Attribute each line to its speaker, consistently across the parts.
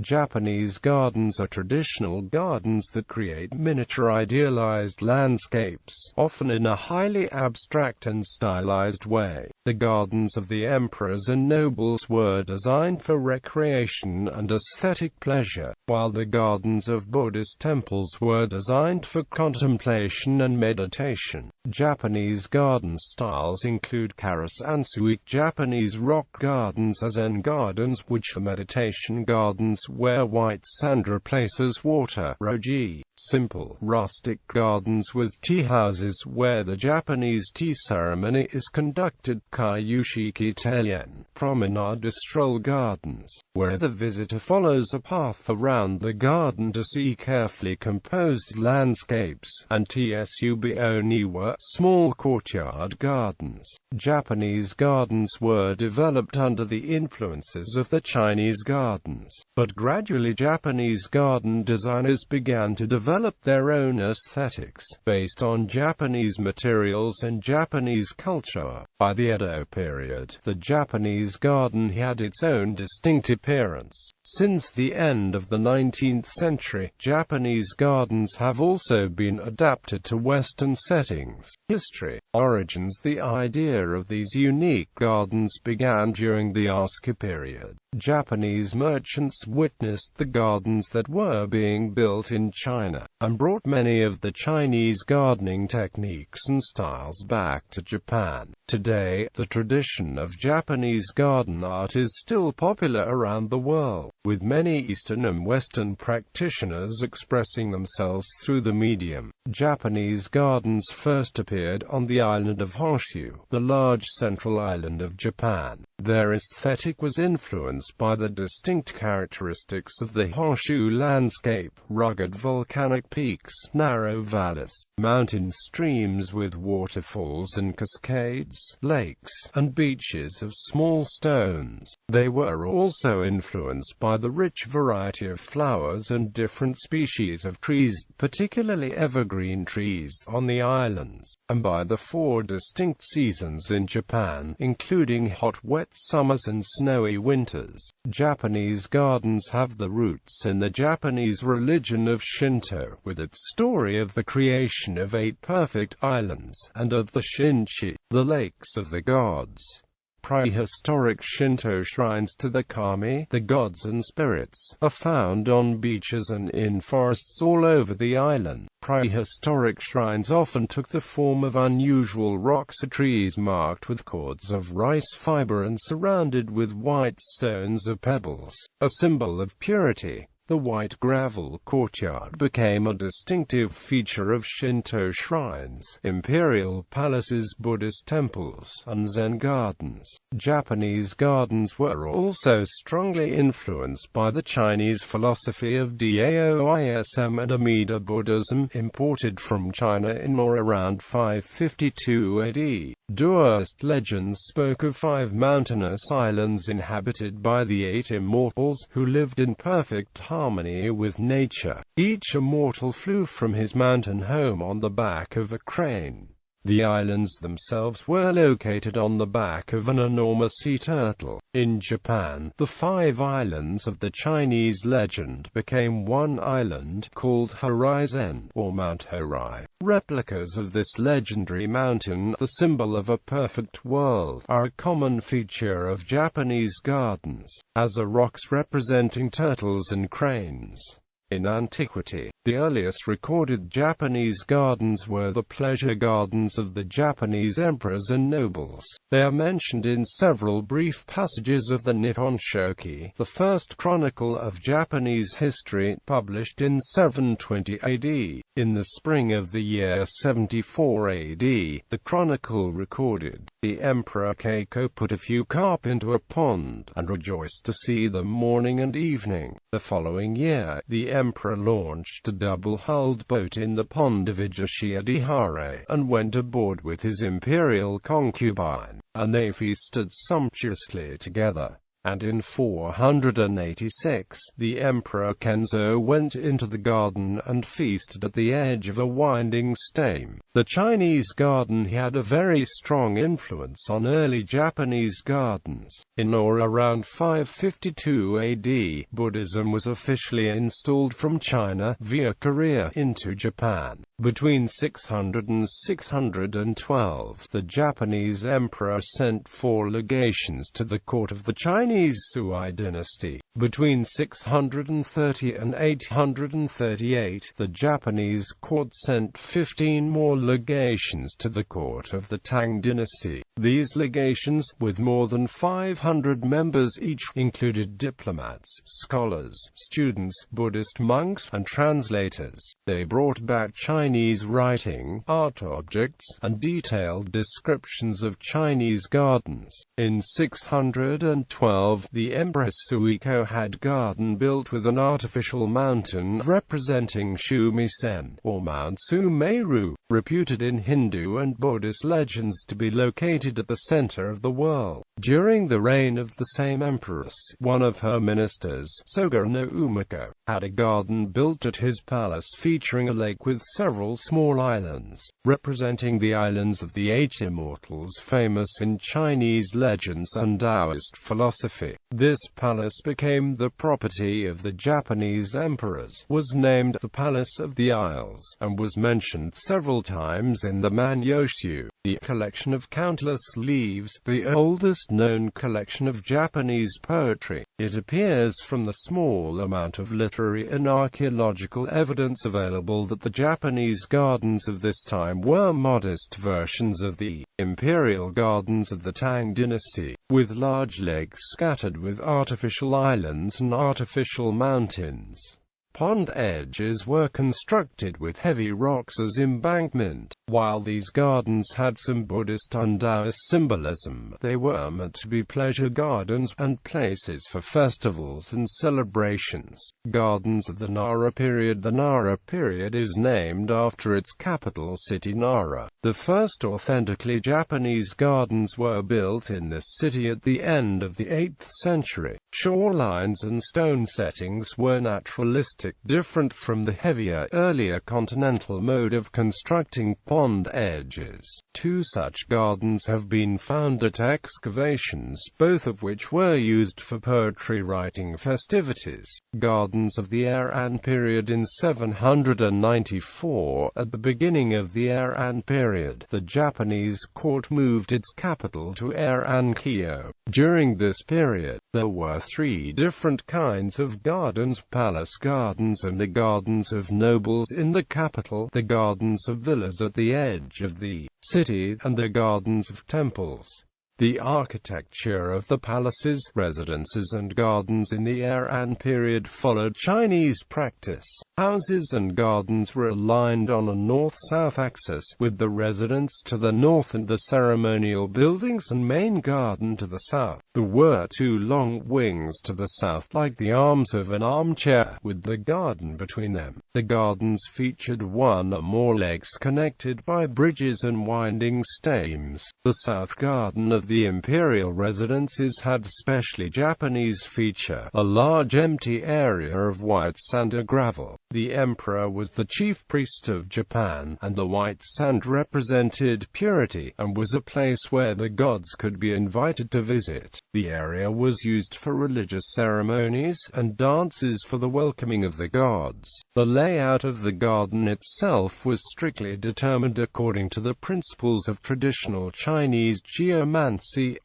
Speaker 1: Japanese gardens are traditional gardens that create miniature idealized landscapes, often in a highly abstract and stylized way. The gardens of the emperors and nobles were designed for recreation and aesthetic pleasure, while the gardens of Buddhist temples were designed for contemplation and meditation. Japanese garden styles include karesansui, Japanese rock gardens, Zen gardens, which are meditation gardens where white sand replaces water, roji, simple, rustic gardens with teahouses where the Japanese tea ceremony is conducted, kaiyū-shiki-teien, promenade, stroll gardens, where the visitor follows a path around the garden to see carefully composed landscapes, and tsubo-niwa, small courtyard gardens. Japanese gardens were developed under the influences of the Chinese gardens, but gradually Japanese garden designers began to develop their own aesthetics, based on Japanese materials and Japanese culture. By the Edo period, the Japanese garden had its own distinct appearance. Since the end of the 19th century, Japanese gardens have also been adapted to Western settings. History. Origins. The idea of these unique gardens began during the Asuka period. Japanese merchants witnessed the gardens that were being built in China, and brought many of the Chinese gardening techniques and styles back to Japan. Today, the tradition of Japanese garden art is still popular around the world, with many Eastern and Western practitioners expressing themselves through the medium. Japanese gardens first appeared on the island of Honshu, the large central island of Japan. Their aesthetic was influenced by the distinct characteristics of the Honshu landscape: rugged volcanic peaks, narrow valleys, mountain streams with waterfalls and cascades, lakes, and beaches of small stones. They were also influenced by the rich variety of flowers and different species of trees, particularly evergreen trees, on the islands, and by the 4 distinct seasons in Japan, including hot, wet summers and snowy winters. Japanese gardens have the roots in the Japanese religion of Shinto, with its story of the creation of 8 perfect islands, and of the Shinchi, the lakes of the gods. Prehistoric Shinto shrines to the kami, the gods and spirits, are found on beaches and in forests all over the island. Prehistoric shrines often took the form of unusual rocks or trees marked with cords of rice fiber and surrounded with white stones or pebbles, a symbol of purity. The white gravel courtyard became a distinctive feature of Shinto shrines, imperial palaces, Buddhist temples, and Zen gardens. Japanese gardens were also strongly influenced by the Chinese philosophy of Taoism and Amida Buddhism, imported from China in or around 552 AD. Buddhist legends spoke of 5 mountainous islands inhabited by the 8 immortals, who lived in perfect harmony with nature. Each immortal flew from his mountain home on the back of a crane. The islands themselves were located on the back of an enormous sea turtle. In Japan, the 5 islands of the Chinese legend became one island, called Horizon, or Mount Horai. Replicas of this legendary mountain, the symbol of a perfect world, are a common feature of Japanese gardens, as are rocks representing turtles and cranes. In antiquity, the earliest recorded Japanese gardens were the pleasure gardens of the Japanese emperors and nobles. They are mentioned in several brief passages of the Nippon Shoki, the first chronicle of Japanese history, published in 720 AD. In the spring of the year 74 AD, the chronicle recorded, "The Emperor Keiko put a few carp into a pond, and rejoiced to see them morning and evening." The following year, the emperor launched a double-hulled boat in the pond of Ijushiadihare, and went aboard with his imperial concubine, and they feasted sumptuously together. and in 486, the Emperor Kenzo went into the garden and feasted at the edge of a winding stream. The Chinese garden had a very strong influence on early Japanese gardens. In or around 552 AD, Buddhism was officially installed from China via Korea into Japan. Between 600 and 612, the Japanese emperor sent 4 legations to the court of the Chinese Sui dynasty. Between 630 and 838, the Japanese court sent 15 more legations to the court of the Tang dynasty. These legations, with more than 500 members each, included diplomats, scholars, students, Buddhist monks, and translators. They brought back Chinese writing, art objects, and detailed descriptions of Chinese gardens. In 612, the Empress Suiko had garden built with an artificial mountain representing Shumisen, or Mount Sumeru, reputed in Hindu and Buddhist legends to be located at the center of the world. During the reign of the same empress, one of her ministers, Soga no Umiko, had a garden built at his palace featuring a lake with several small islands, representing the islands of the 8 immortals famous in Chinese legends and Taoist philosophy. This palace became the property of the Japanese emperors, was named the Palace of the Isles, and was mentioned several times in the Manyoshu, the collection of countless leaves, the oldest known collection of Japanese poetry. It appears from the small amount of literary and archaeological evidence available that the Japanese gardens of this time were modest versions of the imperial gardens of the Tang dynasty, with large lakes scattered with artificial islands and artificial mountains. Pond edges were constructed with heavy rocks as embankment. While these gardens had some Buddhist and Taoist symbolism, they were meant to be pleasure gardens and places for festivals and celebrations. Gardens of the Nara period. The Nara period is named after its capital city Nara. The first authentically Japanese gardens were built in this city at the end of the 8th century. Shorelines and stone settings were naturalistic, different from the heavier, earlier continental mode of constructing pond edges. 2 such gardens have been found at excavations, both of which were used for poetry writing festivities. Gardens of the Heian period. In 794, at the beginning of the Heian period, the Japanese court moved its capital to Heian-kyo. During this period, there were 3 different kinds of gardens: palace gardens and the gardens of nobles in the capital, the gardens of villas at the edge of the city, and the gardens of temples. The architecture of the palaces, residences and gardens in the Heian period followed Chinese practice. Houses and gardens were aligned on a north-south axis, with the residence to the north and the ceremonial buildings and main garden to the south. There were 2 long wings to the south, like the arms of an armchair, with the garden between them. The gardens featured 1 or more legs connected by bridges and winding streams. The south garden of the imperial residences had specially Japanese feature, a large empty area of white sand or gravel. The emperor was the chief priest of Japan, and the white sand represented purity, and was a place where the gods could be invited to visit. The area was used for religious ceremonies, and dances for the welcoming of the gods. The layout of the garden itself was strictly determined according to the principles of traditional Chinese geomancy,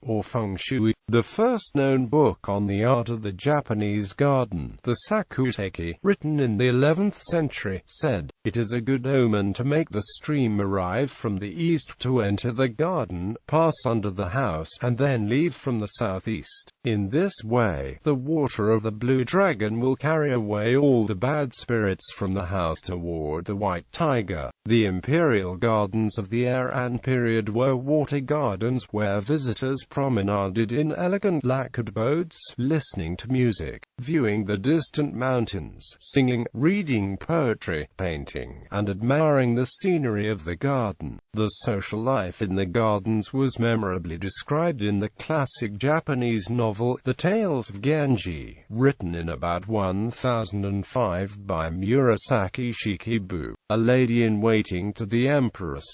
Speaker 1: or feng shui. The first known book on the art of the Japanese garden, the Sakuteki, written in the 11th century, said, "It is a good omen to make the stream arrive from the east, to enter the garden, pass under the house, and then leave from the southeast. In this way, the water of the blue dragon will carry away all the bad spirits from the house toward the white tiger." The imperial gardens of the Heian period were water gardens where visitors promenaded in elegant lacquered boats, listening to music, viewing the distant mountains, singing, reading poetry, painting, and admiring the scenery of the garden. The social life in the gardens was memorably described in the classic Japanese novel, The Tales of Genji, written in about 1005 by Murasaki Shikibu, a lady-in-waiting to the empress.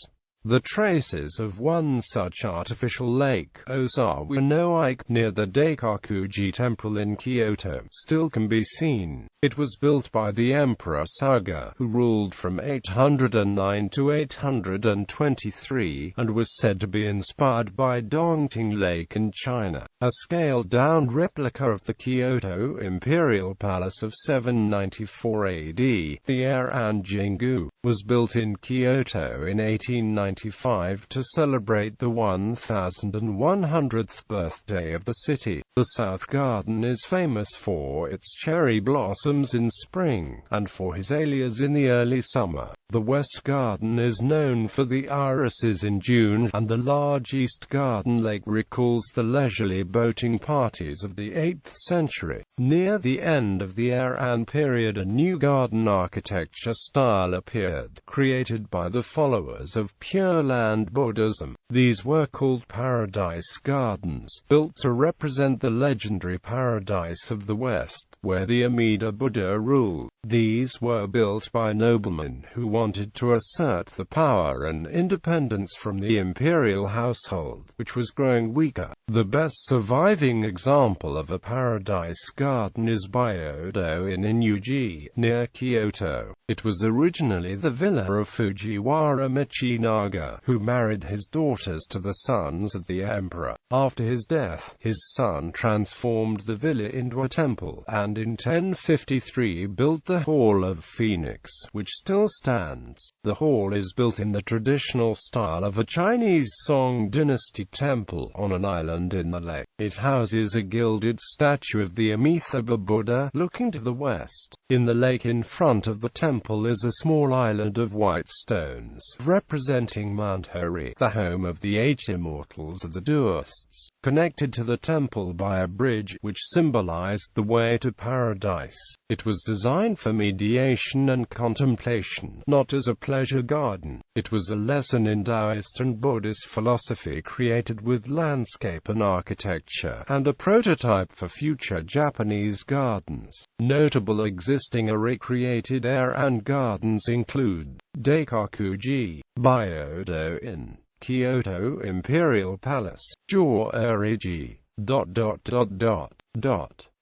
Speaker 1: The traces of one such artificial lake, Osawa no Ike, near the Daikakuji Temple in Kyoto, still can be seen. It was built by the Emperor Suga, who ruled from 809 to 823, and was said to be inspired by Dongting Lake in China. A scaled-down replica of the Kyoto Imperial Palace of 794 AD, the Eiran Jingu, was built in Kyoto in 1895 to celebrate the 1100th birthday of the city. The South Garden is famous for its cherry blossoms in spring, and for his azaleas in the early summer. The West Garden is known for the irises in June, and the large East Garden lake recalls the leisurely boating parties of the 8th century. Near the end of the Eiran period, a new garden architecture style appeared, created by the followers of Pure Land Buddhism. These were called paradise gardens, built to represent the legendary paradise of the West, where the Amida Buddha ruled. These were built by noblemen who wanted to assert the power and independence from the imperial household, which was growing weaker. The best surviving example of a paradise garden is way.The in Inuji, near Kyoto. It was originally the villa of Fujiwara Michinaga, who married his daughters to the sons of the emperor. After his death, his son transformed the villa into a temple, and in 1053 built the Hall of Phoenix, which still stands. The hall is built in the traditional style of a Chinese Song dynasty temple on an island in the lake. It houses a gilded statue of the Amitabha Buddha, looking to the west. In the lake in front of the temple is a small island of white stones, representing Mount Hori, the home of the 8 immortals of the Taoists, connected to the temple by a bridge, which symbolized the way to paradise. It was designed for meditation and contemplation, not as a pleasure garden. It was a lesson in Taoist and Buddhist philosophy, created with landscape and architecture, and a prototype for future Japanese gardens. Notable existing or recreated Eiran gardens include Daikakuji, way.The in Kyoto Imperial Palace, Jouriji,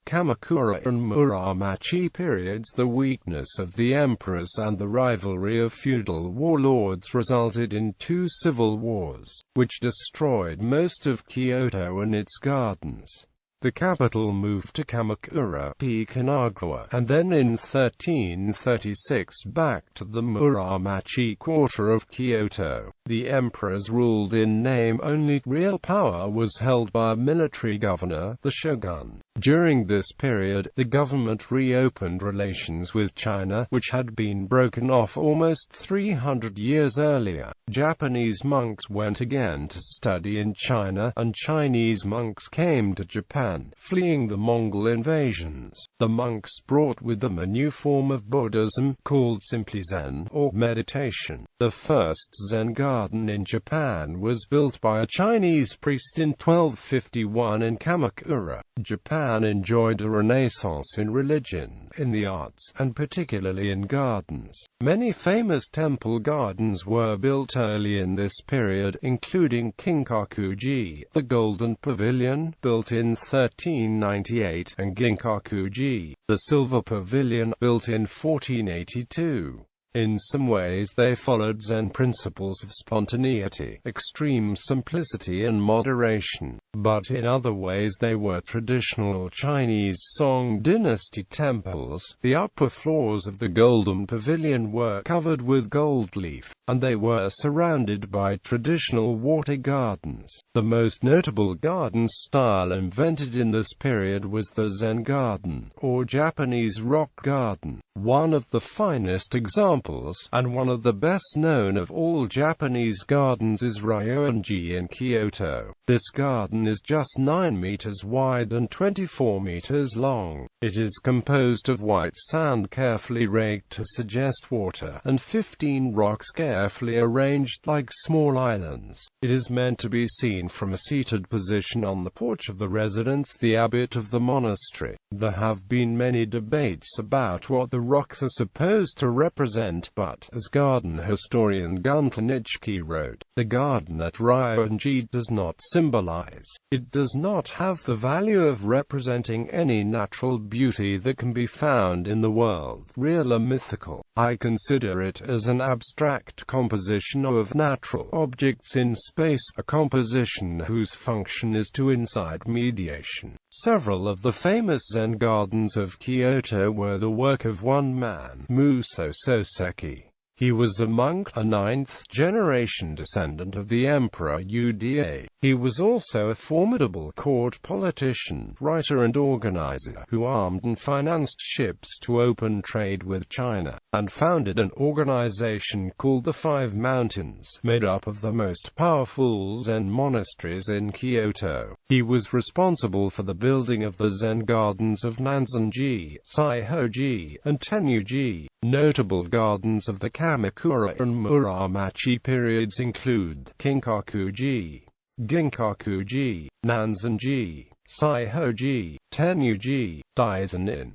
Speaker 1: Kamakura and Muromachi periods. The weakness of the emperors and the rivalry of feudal warlords resulted in 2 civil wars, which destroyed most of Kyoto and its gardens. The capital moved to Kamakura, Kanagawa, and then in 1336 back to the Muromachi quarter of Kyoto. The emperors ruled in name only. Real power was held by a military governor, the shogun. During this period, the government reopened relations with China, which had been broken off almost 300 years earlier. Japanese monks went again to study in China, and Chinese monks came to Japan, fleeing the Mongol invasions. The monks brought with them a new form of Buddhism, called simply Zen, or meditation. The first Zen garden in Japan was built by a Chinese priest in 1251 in Kamakura. Japan enjoyed a renaissance in religion, in the arts, and particularly in gardens. Many famous temple gardens were built early in this period, including Kinkakuji, the Golden Pavilion, built in 1398, and Ginkakuji, the Silver Pavilion, built in 1482. In some ways they followed Zen principles of spontaneity, extreme simplicity and moderation, but in other ways they were traditional Chinese Song dynasty temples. The upper floors of the Golden Pavilion were covered with gold leaf, and they were surrounded by traditional water gardens. The most notable garden style invented in this period was the Zen garden, or Japanese rock garden. One of the finest examples, and one of the best known of all Japanese gardens, is Ryoanji in Kyoto. This garden garden is just 9 meters wide and 24 meters long. It is composed of white sand carefully raked to suggest water, and 15 rocks carefully arranged like small islands. It is meant to be seen from a seated position on the porch of the residence, the abbot of the monastery. There have been many debates about what the rocks are supposed to represent, but, as garden historian Gunter Nitschke wrote, the garden at Ryoanji does not symbolize. It does not have the value of representing any natural beauty that can be found in the world, real or mythical. I consider it as an abstract composition of natural objects in space, a composition whose function is to incite mediation. Several of the famous Zen gardens of Kyoto were the work of one man, Muso Soseki. He was a monk, a 9th-generation descendant of the Emperor Uda. He was also a formidable court politician, writer and organizer, who armed and financed ships to open trade with China, and founded an organization called the Five Mountains, made up of the most powerful Zen monasteries in Kyoto. He was responsible for the building of the Zen gardens of Nanzenji, Saihoji, and Tenyuji. Notable gardens of the Kamakura and Muromachi periods include Kinkakuji, Ginkakuji, Nanzenji, Saihoji, Tenyuji, Daizenin.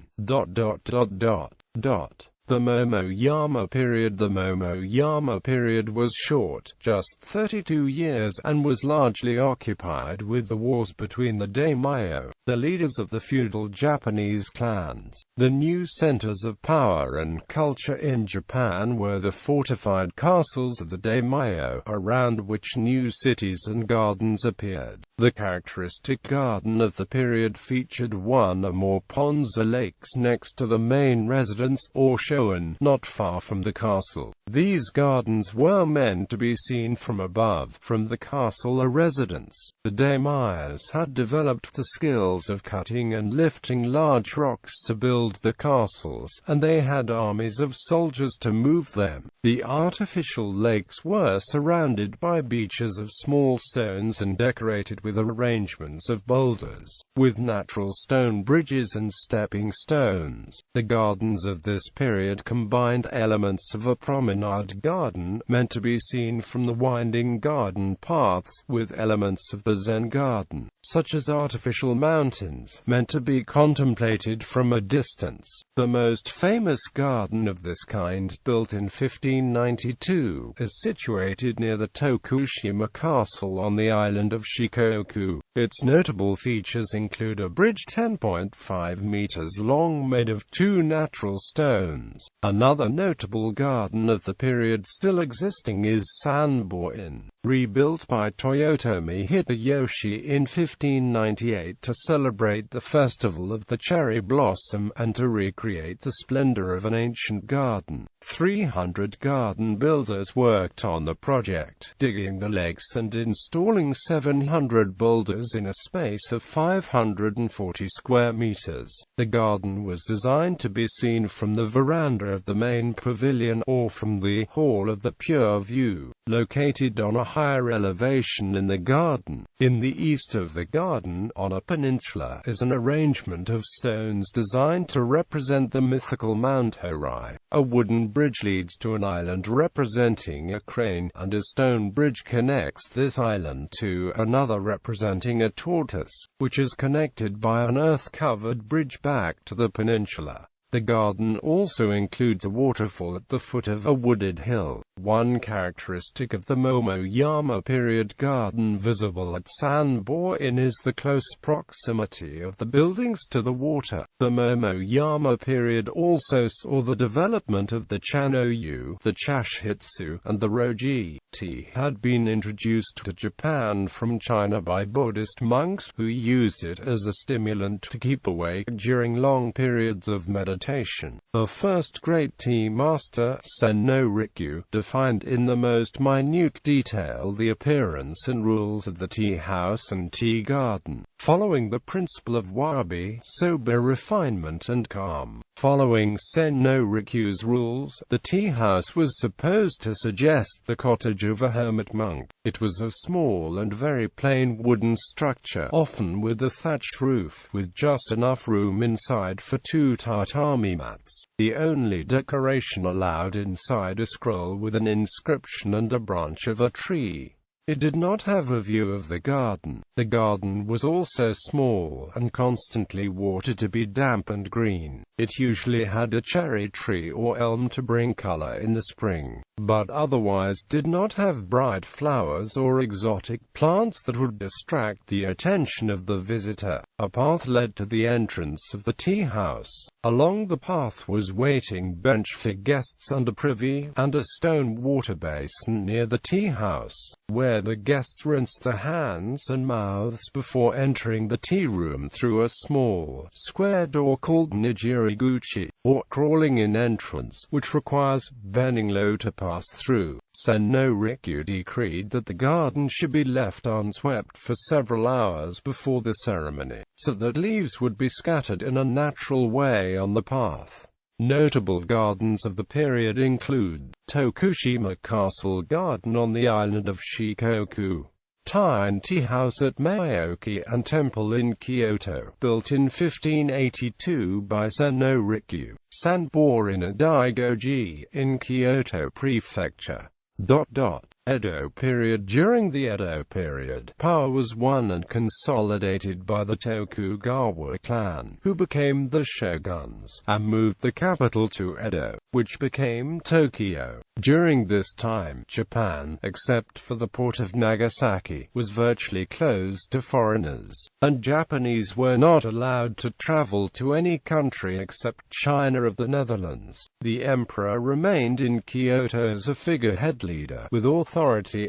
Speaker 1: The Momoyama period. The Momoyama period was short, just 32 years, and was largely occupied with the wars between the daimyo, the leaders of the feudal Japanese clans. The new centers of power and culture in Japan were the fortified castles of the daimyo, around which new cities and gardens appeared. The characteristic garden of the period featured one or more ponds or lakes next to the main residence, or shoen, not far from the castle. These gardens were meant to be seen from above, from the castle or residence. The daimyos had developed the skills of cutting and lifting large rocks to build the castles, and they had armies of soldiers to move them. The artificial lakes were surrounded by beaches of small stones and decorated with arrangements of boulders, with natural stone bridges and stepping stones. The gardens of this period combined elements of a promenade garden, meant to be seen from the winding garden paths, with elements of the Zen garden, such as artificial mountains, meant to be contemplated from a distance. The most famous garden of this kind, built in 1592, is situated near the Tokushima Castle on the island of Shikoku. Its notable features include a bridge 10.5 meters long made of 2 natural stones. Another notable garden of the period still existing is Sanbo-in, rebuilt by Toyotomi Hideyoshi in 1598 to celebrate the festival of the cherry blossom and to recreate the splendor of an ancient garden. 300 garden builders worked on the project, digging the lakes and installing 700 boulders in a space of 540 square meters. The garden was designed to be seen from the veranda of the main pavilion, or from the Hall of the Pure View, located on a higher elevation in the garden. In the east of the garden, on a peninsula, is an arrangement of stones designed to represent the mythical Mount Horai. A wooden bridge leads to an island representing a crane, and a stone bridge connects this island to another representing a tortoise, which is connected by an earth-covered bridge back to the peninsula. The garden also includes a waterfall at the foot of a wooded hill. One characteristic of the Momoyama period garden visible at Sanbo-in is the close proximity of the buildings to the water. The Momoyama period also saw the development of the chanoyu, the chashitsu, and the roji. Tea had been introduced to Japan from China by Buddhist monks, who used it as a stimulant to keep awake during long periods of meditation. The first great tea master, Sen-no Rikyu, defined in the most minute detail the appearance and rules of the tea house and tea garden, following the principle of wabi, sober refinement and calm. Following Sen no Riku's rules, the tea house was supposed to suggest the cottage of a hermit monk. It was a small and very plain wooden structure, often with a thatched roof, with just enough room inside for 2 tatami mats. The only decoration allowed inside a scroll with an inscription and a branch of a tree. It did not have a view of the garden. The garden was also small, and constantly watered to be damp and green. It usually had a cherry tree or elm to bring color in the spring, but otherwise did not have bright flowers or exotic plants that would distract the attention of the visitor. A path led to the entrance of the tea house. Along the path was waiting bench for guests under privy, and a stone water basin near the tea house, where the guests rinsed their hands and mouths before entering the tea room through a small, square door called nijiriguchi, or crawling-in entrance, which requires bending low to pass through. Sen no Riku decreed that the garden should be left unswept for several hours before the ceremony, so that leaves would be scattered in a natural way on the path. Notable gardens of the period include Tokushima Castle Garden on the island of Shikoku, Teien Tea House at Meioki, and Temple in Kyoto, built in 1582 by Sen no Riku, Sanbor in Daigoji, in Kyoto Prefecture. Edo period. During the Edo period, power was won and consolidated by the Tokugawa clan, who became the shoguns, and moved the capital to Edo, which became Tokyo. During this time, Japan, except for the port of Nagasaki, was virtually closed to foreigners, and Japanese were not allowed to travel to any country except China of the Netherlands. The emperor remained in Kyoto as a figurehead leader, with authority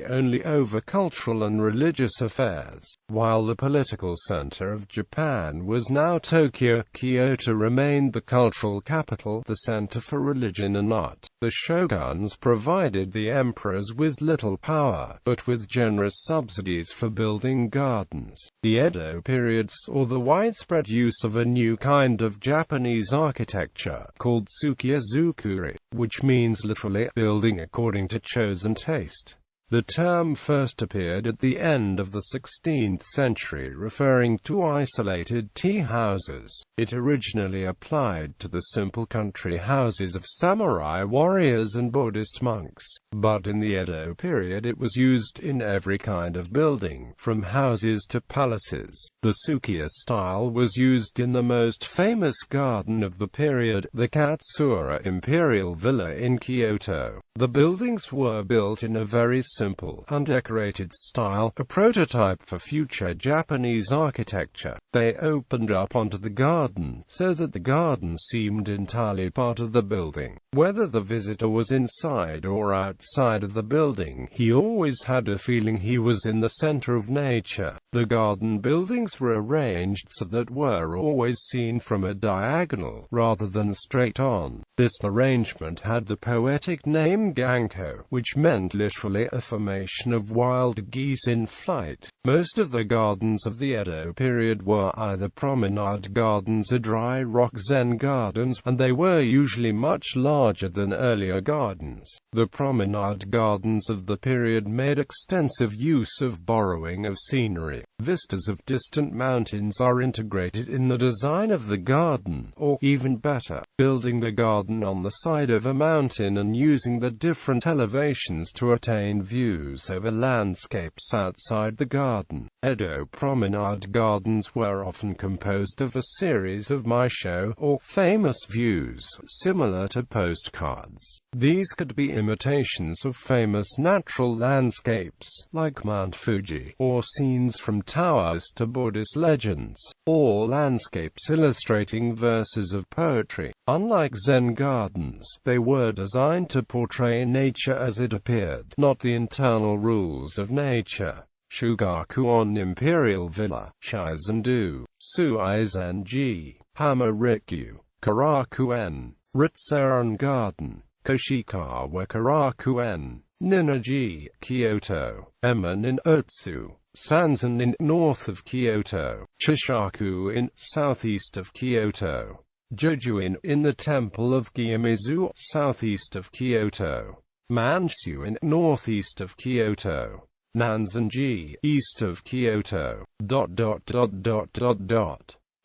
Speaker 1: only over cultural and religious affairs. While the political center of Japan was now Tokyo, Kyoto remained the cultural capital, the center for religion and art. The shoguns provided the emperors with little power, but with generous subsidies for building gardens. The Edo period saw the widespread use of a new kind of Japanese architecture, called tsukiya-zukuri, which means literally, building according to chosen taste. The term first appeared at the end of the 16th century referring to isolated tea houses. It originally applied to the simple country houses of samurai warriors and Buddhist monks, but in the Edo period it was used in every kind of building, from houses to palaces. The tsukiya style was used in the most famous garden of the period, the Katsura Imperial Villa in Kyoto. The buildings were built in a very simple, undecorated style, a prototype for future Japanese architecture. They opened up onto the garden, so that the garden seemed entirely part of the building. Whether the visitor was inside or outside of the building, he always had a feeling he was in the center of nature. The garden buildings were arranged so that were always seen from a diagonal, rather than straight on. This arrangement had the poetic name Ganko, which meant literally a formation of wild geese in flight. Most of the gardens of the Edo period were either promenade gardens or dry rock zen gardens, and they were usually much larger than earlier gardens. The promenade gardens of the period made extensive use of borrowing of scenery. Vistas of distant mountains are integrated in the design of the garden, or, even better, building the garden on the side of a mountain and using the different elevations to attain views over landscapes outside the garden. Edo promenade gardens were often composed of a series of maisho, or famous views, similar to postcards. These could be imitations of famous natural landscapes, like Mount Fuji, or scenes from Taoist to Buddhist legends, or landscapes illustrating verses of poetry. Unlike Zen gardens, they were designed to portray nature as it appeared, not the internal rules of nature. Shugakuon Imperial Villa, Shizendu, Suizenji, Hama-rikyu, Karakuen, Ritsuren Garden, Koshikawa Karakuen, Ninnaji, Kyoto, Emen in Otsu, Sanzen in north of Kyoto, Chishaku in southeast of Kyoto. Jojuin, in the Temple of Kiyomizu, southeast of Kyoto. Manshu, northeast of Kyoto. Nanzenji, east of Kyoto.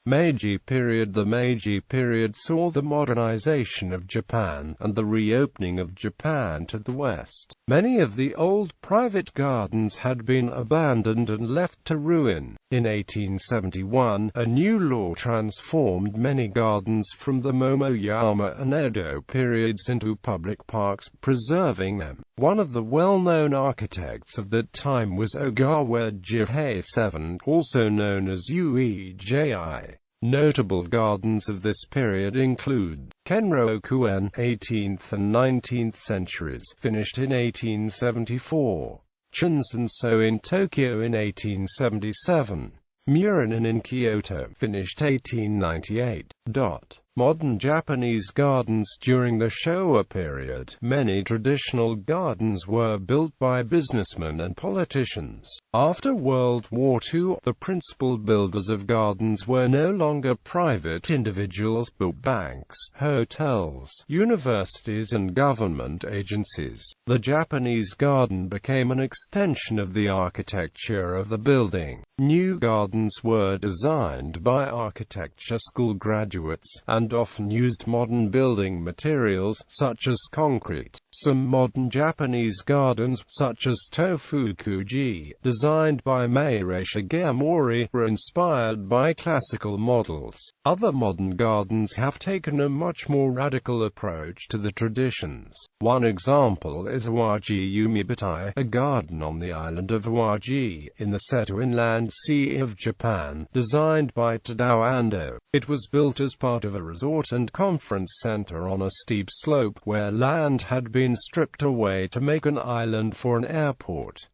Speaker 1: Meiji period. The Meiji period saw the modernization of Japan, and the reopening of Japan to the West. Many of the old private gardens had been abandoned and left to ruin. In 1871, a new law transformed many gardens from the Momoyama and Edo periods into public parks, preserving them. One of the well-known architects of that time was Ogawa Jihei VII, also known as Ueji. Notable gardens of this period include Kenroku-en, 18th and 19th centuries, finished in 1874. Chunsanso in Tokyo in 1877. Murinen in Kyoto, finished 1898. Modern Japanese gardens. During the Showa period, many traditional gardens were built by businessmen and politicians. After World War II, the principal builders of gardens were no longer private individuals, but banks, hotels, universities and government agencies. The Japanese garden became an extension of the architecture of the building. New gardens were designed by architecture school graduates, and often used modern building materials, such as concrete. Some modern Japanese gardens, such as Tofukuji, designed by Meirei Shigemori, were inspired by classical models. Other modern gardens have taken a much more radical approach to the traditions. One example is Awaji Umibatai, a garden on the island of Awaji, in the Seto Inland Sea of Japan, designed by Tadao Ando. It was built as part of a resort and conference center on a steep slope, where land had been stripped away to make an island for an airport.